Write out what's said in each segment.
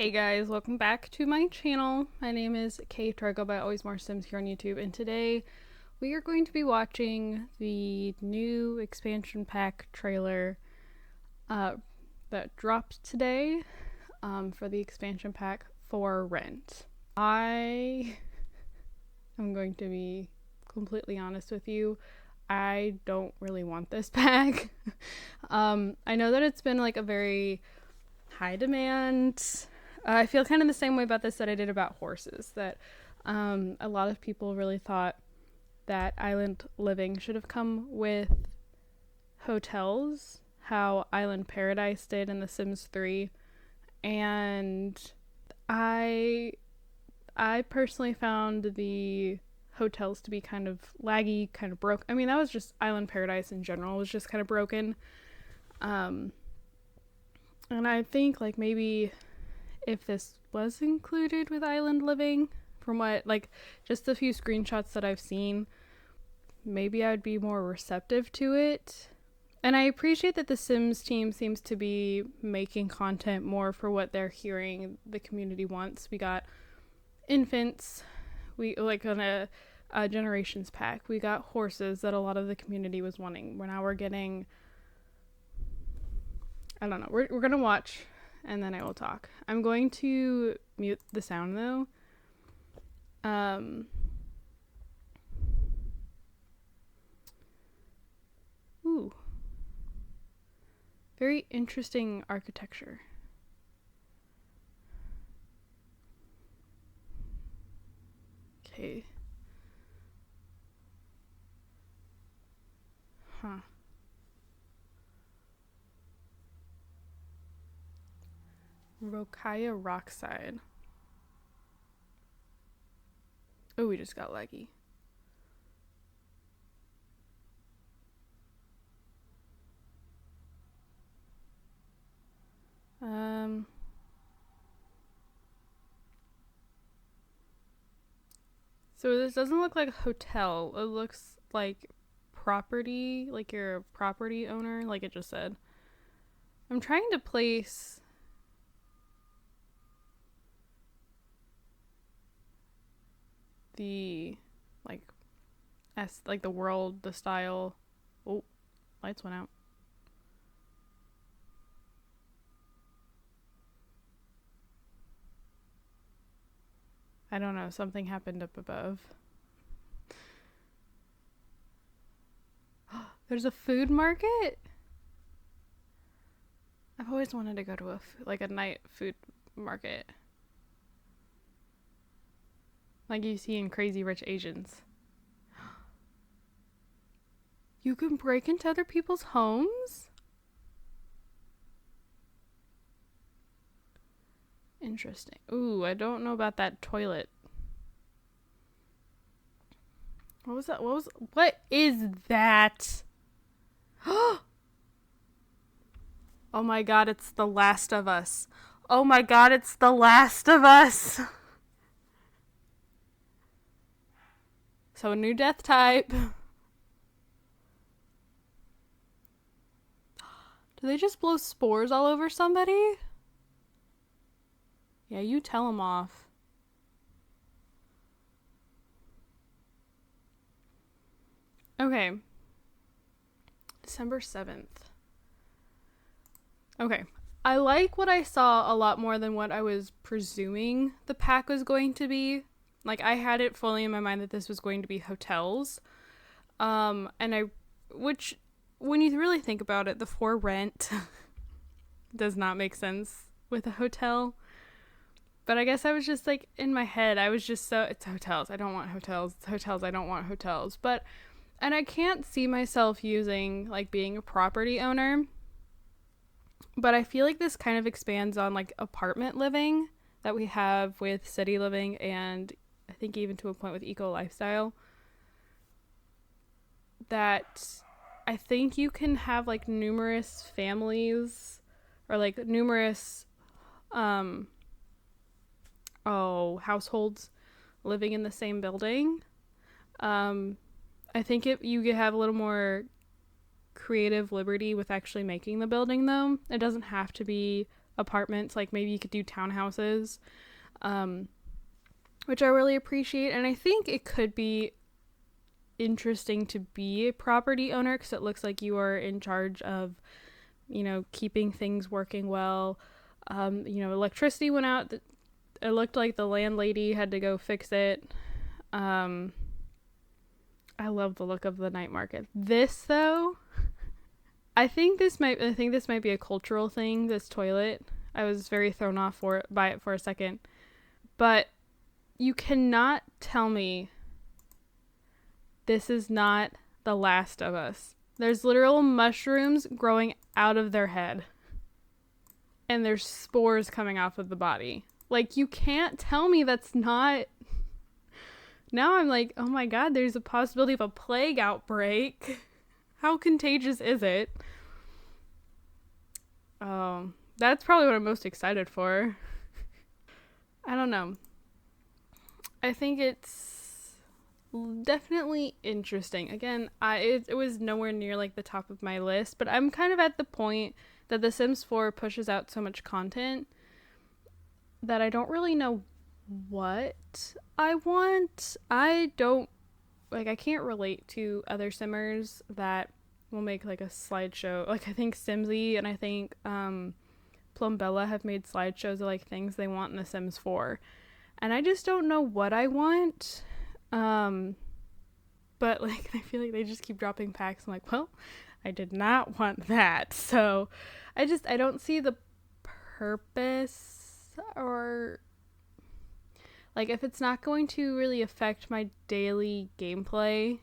Hey guys, welcome back to my channel. My name is Kate, or I go by AlwaysMoreSims here on YouTube, and today we are going to be watching the new expansion pack trailer that dropped today for the expansion pack for Rent. I am going to be completely honest with you. I don't really want this pack. I know that it's been like a very high demand. I feel kind of the same way about this that I did about horses, that a lot of people really thought that Island Living should have come with hotels, how Island Paradise did in The Sims 3, and I personally found the hotels to be kind of laggy, kind of broke. I mean, that was just Island Paradise in general was just kind of broken. And I think like maybe if this was included with Island Living, from what like just a few screenshots that I've seen, maybe I'd be more receptive to it. And I appreciate that the Sims team seems to be making content more for what they're hearing the community wants. We got infants, we like on a generations pack. We got horses that a lot of the community was wanting. Now we're getting, I don't know. We're gonna watch, and then I will talk. I'm going to mute the sound though. Ooh. Very interesting architecture. Okay. Huh. Rokaya Rockside. Oh, we just got laggy. So this doesn't look like a hotel. It looks like property, like you're a property owner, like it just said. I'm trying to place the like the world, the style. Oh, lights went out. I don't know, something happened up above. There's a food market? I've always wanted to go to a night food market. Like you see in Crazy Rich Asians. You can break into other people's homes? Interesting. Ooh, I don't know about that toilet. What was that? What is that? Oh my god, it's The Last of Us. Oh my god, it's The Last of Us. So a new death type. Do they just blow spores all over somebody? Yeah, you tell them off. Okay. December 7th. Okay. I like what I saw a lot more than what I was presuming the pack was going to be. Like, I had it fully in my mind that this was going to be hotels. Which, when you really think about it, the for rent does not make sense with a hotel. But I guess I was just like, in my head, I was just so, it's hotels. I don't want hotels. It's hotels. I don't want hotels. And I can't see myself using, like, being a property owner. But I feel like this kind of expands on, like, apartment living that we have with city living, and I think even to a point with eco lifestyle. That I think you can have, like, numerous families or, like, numerous households living in the same building. I think you have a little more creative liberty with actually making the building, though. It doesn't have to be apartments. Like maybe you could do townhouses, which I really appreciate. And I think it could be interesting to be a property owner because it looks like you are in charge of, keeping things working well. Electricity went out. It looked like the landlady had to go fix it. I love the look of the night market. This though, I think this might be a cultural thing, this toilet. I was very thrown off by it for a second. But you cannot tell me this is not The Last of Us. There's literal mushrooms growing out of their head. And there's spores coming off of the body. Like, you can't tell me that's not... Now I'm like, oh my god, there's a possibility of a plague outbreak. How contagious is it? Oh, that's probably what I'm most excited for. I don't know. I think it's definitely interesting. Again, it was nowhere near like the top of my list, but I'm kind of at the point that The Sims 4 pushes out so much content that I don't really know what I want. I can't relate to other simmers that will make like a slideshow. Like I think Simsy and I think Plumbella have made slideshows of like things they want in The Sims 4. And I just don't know what I want. But like I feel like they just keep dropping packs. I'm like, well, I did not want that. So I don't see the purpose, or like if it's not going to really affect my daily gameplay,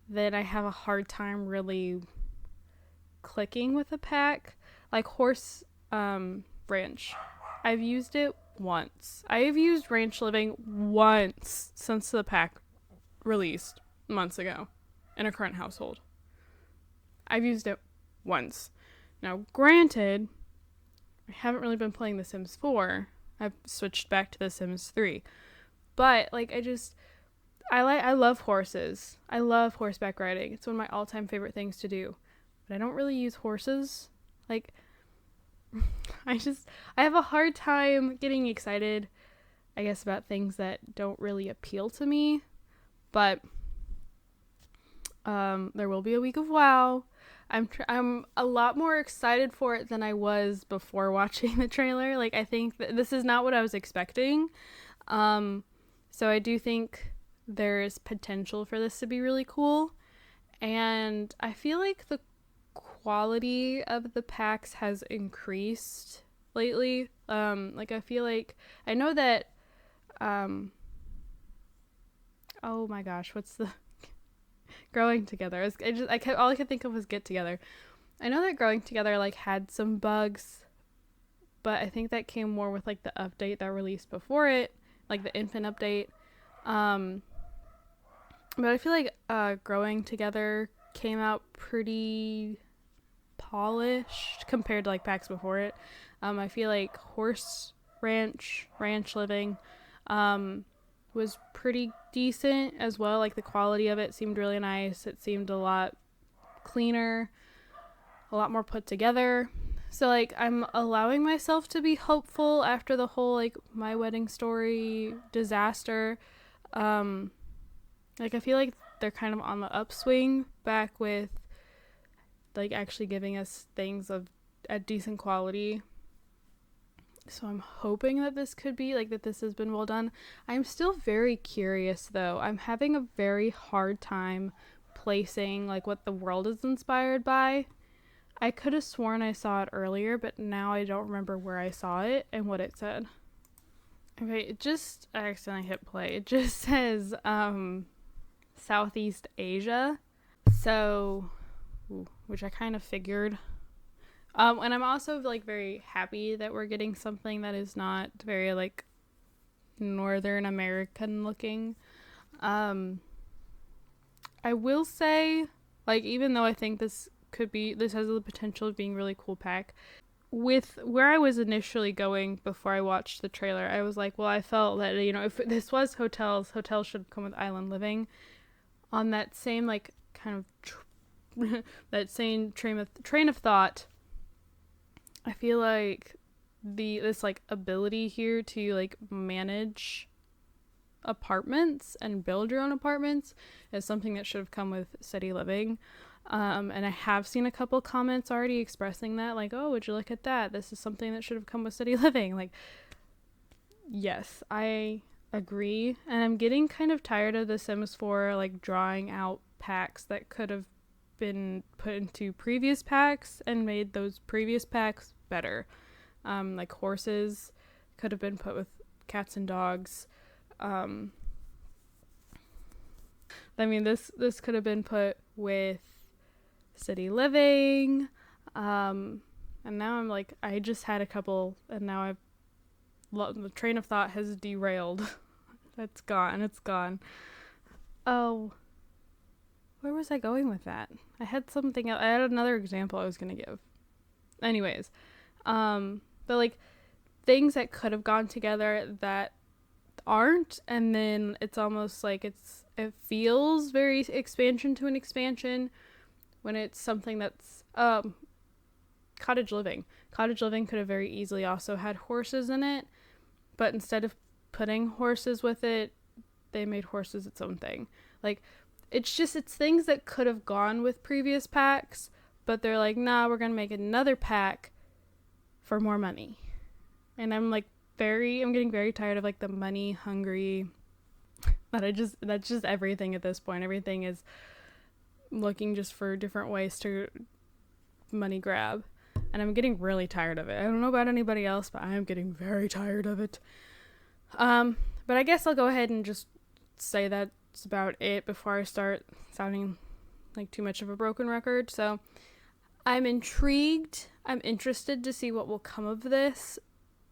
then I have a hard time really clicking with a pack. Like Horse Ranch. I've used it once. I have used Ranch Living once since the pack released months ago in a current household. I've used it once. Now, granted, I haven't really been playing The Sims 4. I've switched back to The Sims 3. But, like, I love horses. I love horseback riding. It's one of my all-time favorite things to do. But I don't really use horses. Like, I have a hard time getting excited, I guess, about things that don't really appeal to me. But there will be a week of WoW. I'm a lot more excited for it than I was before watching the trailer. Like, I think this is not what I was expecting. So I do think there is potential for this to be really cool. And I feel like the quality of the packs has increased lately. Like, I feel like... I know that... oh my gosh, what's the... Growing Together. All I could think of was Get Together. I know that Growing Together like had some bugs, but I think that came more with like the update that released before it, like the infant update. But I feel like Growing Together came out pretty polished compared to like packs before it. I feel like Horse Ranch Living was pretty decent as well. Like the quality of it seemed really nice. It seemed a lot cleaner, a lot more put together. So like I'm allowing myself to be hopeful after the whole like My Wedding Story disaster. Like I feel like they're kind of on the upswing back with like actually giving us things of a decent quality. So I'm hoping that this could be, like, that this has been well done. I'm still very curious, though. I'm having a very hard time placing, like, what the world is inspired by. I could have sworn I saw it earlier, but now I don't remember where I saw it and what it said. Okay, I accidentally hit play. It just says, Southeast Asia. So, which I kind of figured. And I'm also like very happy that we're getting something that is not very like Northern American looking. I will say, like, even though I think this has the potential of being a really cool pack, with where I was initially going before I watched the trailer, I was like, well, I felt that, if this was hotels should come with island living. On that same like kind of that same train of thought, I feel like this like ability here to like manage apartments and build your own apartments is something that should have come with City Living. And I have seen a couple comments already expressing that, like, oh, would you look at that? This is something that should have come with City Living. Like, yes, I agree. And I'm getting kind of tired of The Sims 4, like, drawing out packs that could have been put into previous packs and made those previous packs better. Like, horses could have been put with cats and dogs. I mean, this could have been put with City Living. And now I'm like, I just had a couple, and now the train of thought has derailed. It's gone. Oh, where was I going with that? I had something else. I had another example I was going to give. Anyways, but like things that could have gone together that aren't, and then it's almost like it feels very expansion to an expansion when it's something that's cottage living could have very easily also had horses in it, but instead of putting horses with it, they made horses its own thing. Like, it's things that could have gone with previous packs, but they're like, nah, we're gonna make another pack for more money. And I'm getting very tired of like the money hungry, that's just everything at this point. Everything is looking just for different ways to money grab. And I'm getting really tired of it. I don't know about anybody else, but I am getting very tired of it. But I guess I'll go ahead and just say that's about it before I start sounding like too much of a broken record. So I'm intrigued. I'm interested to see what will come of this.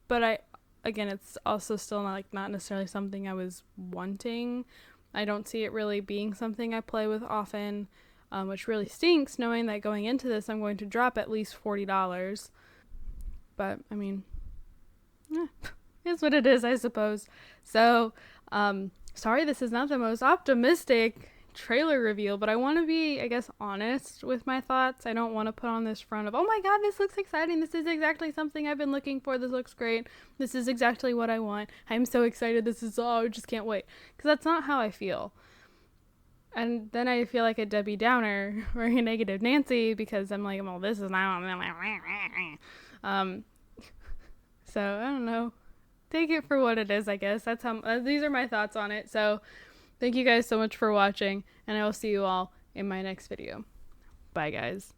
But it's also still not necessarily something I was wanting. I don't see it really being something I play with often, which really stinks, knowing that going into this I'm going to drop at least $40. But, I mean, it's what it is, I suppose. So, sorry this is not the most optimistic trailer reveal, but I want to be, I guess, honest with my thoughts. I don't want to put on this front of, oh my god, this looks exciting, this is exactly something I've been looking for, this looks great, this is exactly what I want, I'm so excited, I just can't wait, because that's not how I feel. And then I feel like a Debbie Downer or a negative Nancy, because I'm like, well, this is not so I don't know, take it for what it is, I guess. That's how these are my thoughts on it. So thank you guys so much for watching, and I will see you all in my next video. Bye, guys.